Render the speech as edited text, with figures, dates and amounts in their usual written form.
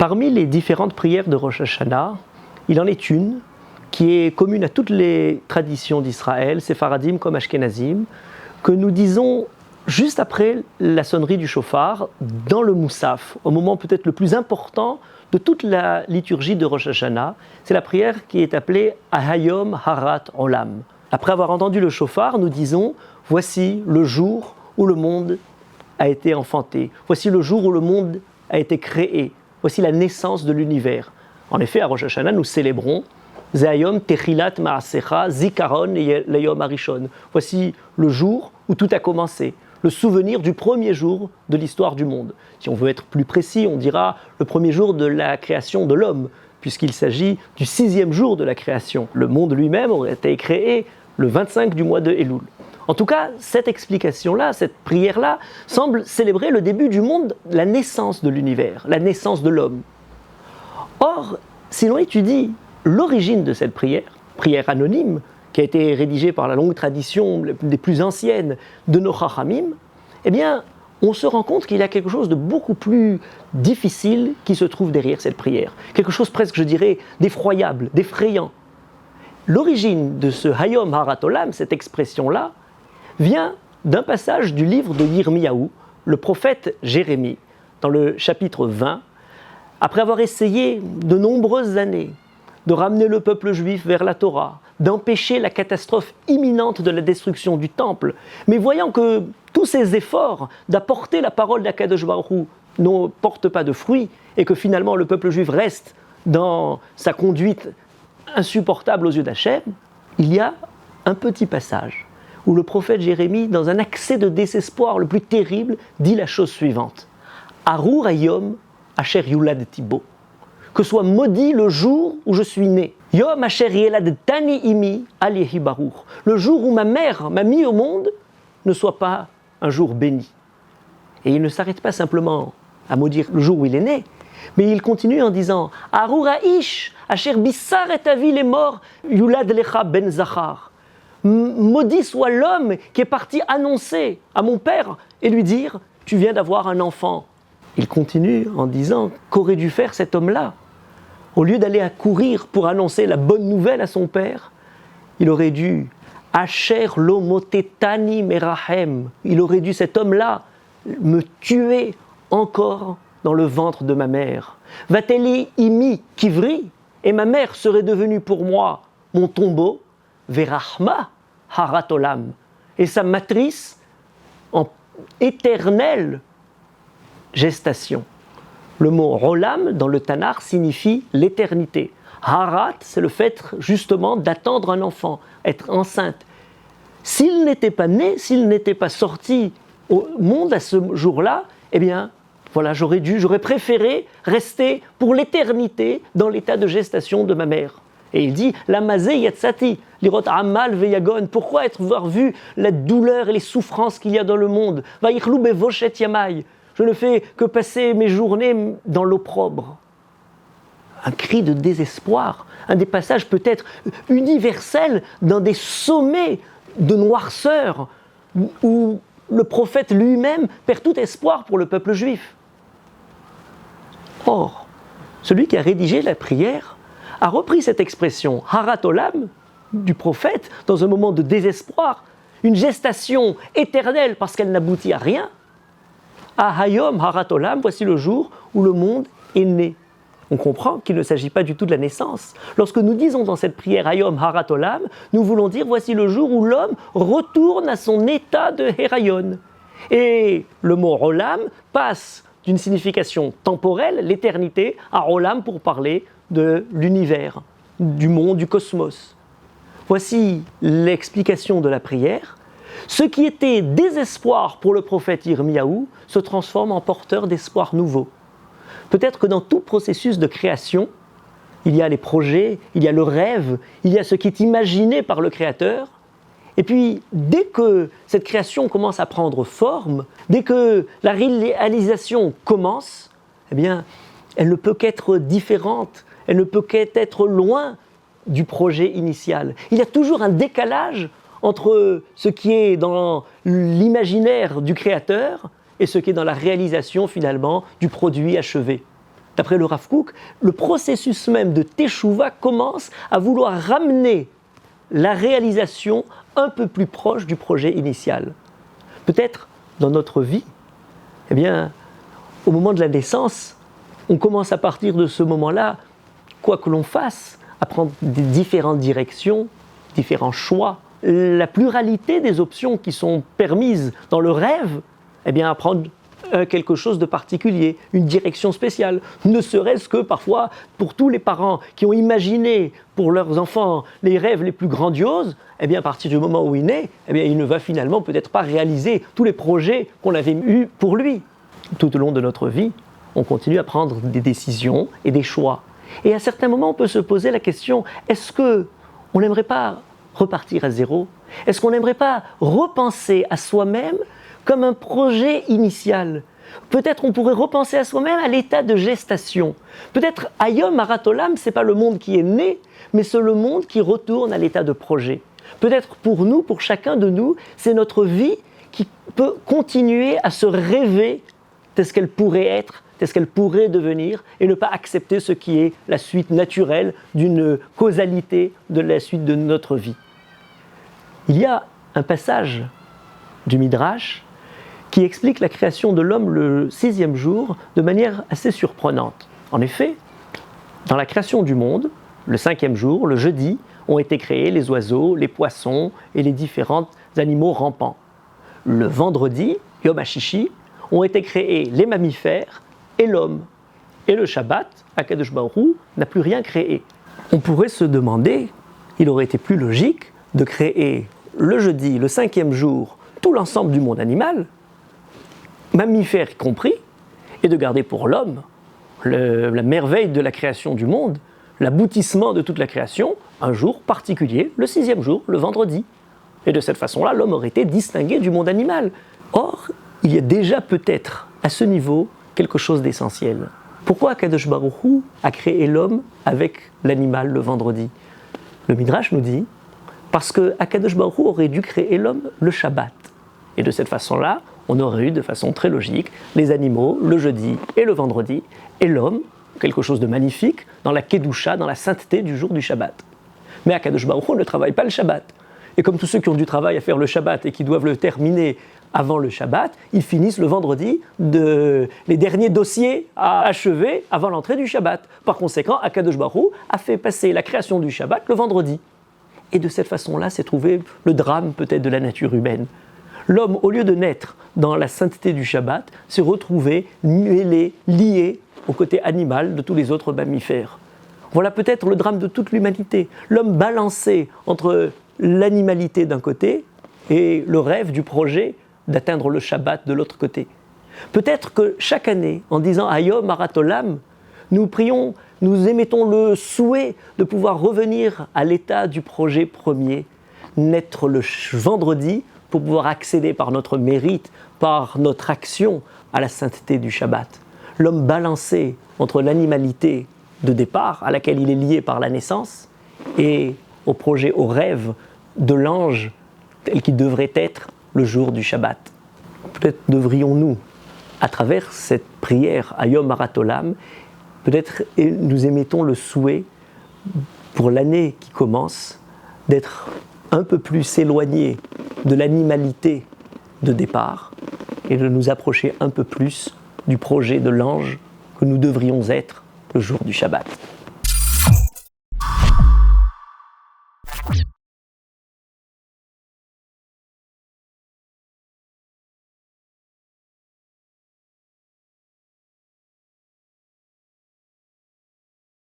Parmi les différentes prières de Rosh Hashanah, il en est une qui est commune à toutes les traditions d'Israël, séfaradim comme ashkénazim, que nous disons juste après la sonnerie du shofar, dans le Moussaf, au moment peut-être le plus important de toute la liturgie de Rosh Hashanah. C'est la prière qui est appelée Ahayom Harat Olam. Après avoir entendu le shofar, nous disons « Voici le jour où le monde a été enfanté. Voici le jour où le monde a été créé. Voici la naissance de l'univers. » En effet, à Rosh Hashanah, nous célébrons Zehayom Techilat Ma'asecha Zikaron Leyom Arishon. Voici le jour où tout a commencé, le souvenir du premier jour de l'histoire du monde. Si on veut être plus précis, on dira le premier jour de la création de l'homme, puisqu'il s'agit du 6e jour de la création. Le monde lui-même aurait été créé le 25 du mois de Elul. En tout cas, cette explication-là, cette prière-là, semble célébrer le début du monde, la naissance de l'univers, la naissance de l'homme. Or, si l'on étudie l'origine de cette prière anonyme, qui a été rédigée par la longue tradition des plus anciennes de nos Chachamim, eh bien, on se rend compte qu'il y a quelque chose de beaucoup plus difficile qui se trouve derrière cette prière. Quelque chose presque, je dirais, d'effroyable, d'effrayant. L'origine de ce Hayom Harat Olam, cette expression-là, vient d'un passage du livre de Yirmiyahu, le prophète Jérémie, dans le chapitre 20, après avoir essayé de nombreuses années de ramener le peuple juif vers la Torah, d'empêcher la catastrophe imminente de la destruction du temple, mais voyant que tous ces efforts d'apporter la parole d'Akadosh Baruch Hu ne portent pas de fruits et que finalement le peuple juif reste dans sa conduite insupportable aux yeux d'Hachem, il y a un petit passage où le prophète Jérémie, dans un accès de désespoir le plus terrible, dit la chose suivante: Arur Hayom Asher Yulad Tibo, que soit maudit le jour où je suis né. Yom Asher Yelad Tani Imi Al Yehi Baruch, le jour où ma mère m'a mis au monde ne soit pas un jour béni. Et il ne s'arrête pas simplement à maudire le jour où il est né, mais il continue en disant Arur Aish Asher Bissar et Avi les morts Yulad Lecha Ben Zachar. Maudit soit l'homme qui est parti annoncer à mon père et lui dire tu viens d'avoir un enfant. Il continue en disant qu'aurait dû faire cet homme-là. Au lieu d'aller à courir pour annoncer la bonne nouvelle à son père, il aurait dû Asher lo motetani merahem. Il aurait dû, cet homme-là, me tuer encore dans le ventre de ma mère. Vateli imi kivri, et ma mère serait devenue pour moi mon tombeau, verachma haratolam, et sa matrice en éternelle gestation. Le mot rolam dans le Tanakh signifie l'éternité. Harat, c'est le fait justement d'attendre un enfant, être enceinte. S'il n'était pas né, s'il n'était pas sorti au monde à ce jour-là, eh bien, voilà, j'aurais préféré rester pour l'éternité dans l'état de gestation de ma mère. Et il dit, Lamazé yatsati, lirot amal veyagon, pourquoi avoir vu la douleur et les souffrances qu'il y a dans le monde? Vaïchlou bevoshet yamai, je ne fais que passer mes journées dans l'opprobre. Un cri de désespoir, un des passages peut-être universels dans des sommets de noirceur où le prophète lui-même perd tout espoir pour le peuple juif. Or, celui qui a rédigé la prière a repris cette expression Harat Olam du prophète dans un moment de désespoir, une gestation éternelle parce qu'elle n'aboutit à rien. Ahayom Harat Olam, voici le jour où le monde est né. On comprend qu'il ne s'agit pas du tout de la naissance. Lorsque nous disons dans cette prière Hayom Harat Olam, nous voulons dire voici le jour où l'homme retourne à son état de Hérayon. Et le mot Olam passe d'une signification temporelle, l'éternité, à Olam pour parler de l'univers, du monde, du cosmos. Voici l'explication de la prière. Ce qui était désespoir pour le prophète Yirmiyahu se transforme en porteur d'espoir nouveau. Peut-être que dans tout processus de création, il y a les projets, il y a le rêve, il y a ce qui est imaginé par le Créateur. Et puis, dès que cette création commence à prendre forme, dès que la réalisation commence, eh bien, elle ne peut qu'être différente, elle ne peut qu'être loin du projet initial. Il y a toujours un décalage entre ce qui est dans l'imaginaire du créateur et ce qui est dans la réalisation finalement du produit achevé. d'après le Rav Kook, le processus même de Teshuvah commence à vouloir ramener la réalisation un peu plus proche du projet initial. Peut-être dans notre vie, eh bien, au moment de la naissance, on commence à partir de ce moment-là, quoi que l'on fasse, à prendre des différentes directions, différents choix. La pluralité des options qui sont permises dans le rêve, eh bien, à prendre quelque chose de particulier, une direction spéciale, ne serait-ce que parfois pour tous les parents qui ont imaginé pour leurs enfants les rêves les plus grandioses, eh bien à partir du moment où il naît, eh bien il ne va finalement peut-être pas réaliser tous les projets qu'on avait eus pour lui. Tout au long de notre vie, on continue à prendre des décisions et des choix. Et à certains moments, on peut se poser la question, est-ce qu'on n'aimerait pas repartir à zéro? Est-ce qu'on n'aimerait pas repenser à soi-même comme un projet initial? Peut-être on pourrait repenser à soi-même à l'état de gestation. Peut-être Hayom Harat Olam, ce n'est pas le monde qui est né, mais c'est le monde qui retourne à l'état de projet. Peut-être pour nous, pour chacun de nous, c'est notre vie qui peut continuer à se rêver de ce qu'elle pourrait être, de ce qu'elle pourrait devenir, et ne pas accepter ce qui est la suite naturelle d'une causalité de la suite de notre vie. Il y a un passage du Midrash qui explique la création de l'homme le 6e jour de manière assez surprenante. En effet, dans la création du monde, le 5e jour, le jeudi, ont été créés les oiseaux, les poissons et les différents animaux rampants. Le vendredi, Yom HaShishi, ont été créés les mammifères et l'homme. Et le Shabbat, Akadosh Baruch Hu n'a plus rien créé. On pourrait se demander, il aurait été plus logique de créer le jeudi, le 5e jour, tout l'ensemble du monde animal, mammifères y compris, et de garder pour l'homme la merveille de la création du monde, l'aboutissement de toute la création, un jour particulier, le 6e jour, le vendredi. Et de cette façon-là, l'homme aurait été distingué du monde animal. Or, il y a déjà peut-être à ce niveau quelque chose d'essentiel. Pourquoi Akadosh Baruch Hu a créé l'homme avec l'animal le vendredi? Le Midrash nous dit, parce que Akadosh Baruch Hu aurait dû créer l'homme le Shabbat. Et de cette façon-là, on aurait eu de façon très logique les animaux le jeudi et le vendredi, et l'homme, quelque chose de magnifique, dans la Kedusha, dans la sainteté du jour du Shabbat. Mais Akadosh Baruch Hu ne travaille pas le Shabbat. Et comme tous ceux qui ont du travail à faire le Shabbat et qui doivent le terminer avant le Shabbat, ils finissent le vendredi les derniers dossiers à achever avant l'entrée du Shabbat. Par conséquent, Akadosh Baruch Hu a fait passer la création du Shabbat le vendredi. Et de cette façon-là, s'est trouvé le drame peut-être de la nature humaine. L'homme, au lieu de naître dans la sainteté du Shabbat, s'est retrouvé mêlé, lié au côté animal de tous les autres mammifères. Voilà peut-être le drame de toute l'humanité. L'homme balancé entre l'animalité d'un côté et le rêve du projet d'atteindre le Shabbat de l'autre côté. Peut-être que chaque année, en disant Hayom Harat Olam, nous prions, nous émettons le souhait de pouvoir revenir à l'état du projet premier, naître le vendredi pour pouvoir accéder par notre mérite, par notre action à la sainteté du Shabbat. L'homme balancé entre l'animalité de départ, à laquelle il est lié par la naissance, et au projet, au rêve de l'ange tel qu'il devrait être le jour du Shabbat. Peut-être devrions-nous, à travers cette prière Hayom Harat Olam, peut-être nous émettons le souhait pour l'année qui commence d'être un peu plus éloignés de l'animalité de départ et de nous approcher un peu plus du projet de l'ange que nous devrions être le jour du Shabbat.